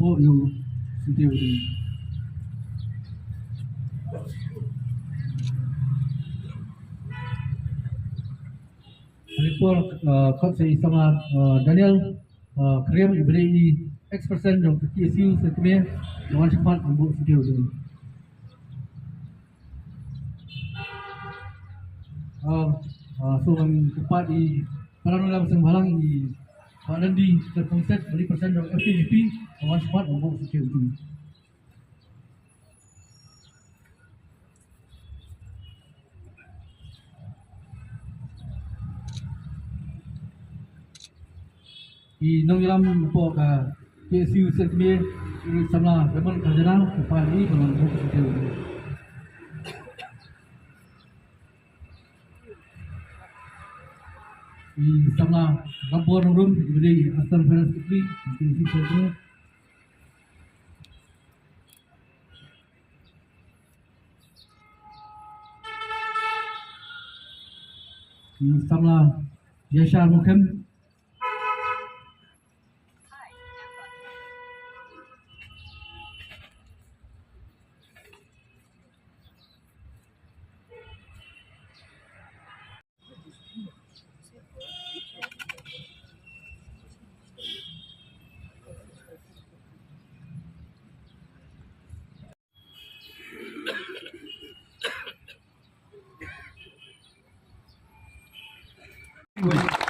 po yung security. Report kot sa isang Daniel Karim ibili X% ng PSU sa kami naman cepat membuat video ini. So kami cepat di parang lang sa halang di padan di terkonset beli persen ng FTGP naman cepat membuat video ini. Di nong ilam po ka PSU sa kami ini sama memang kerjaan cepat di membuat video ini. Di sama kampung room dibeli asal finance company di sini. Di sama Yasha Mukhem. Wait.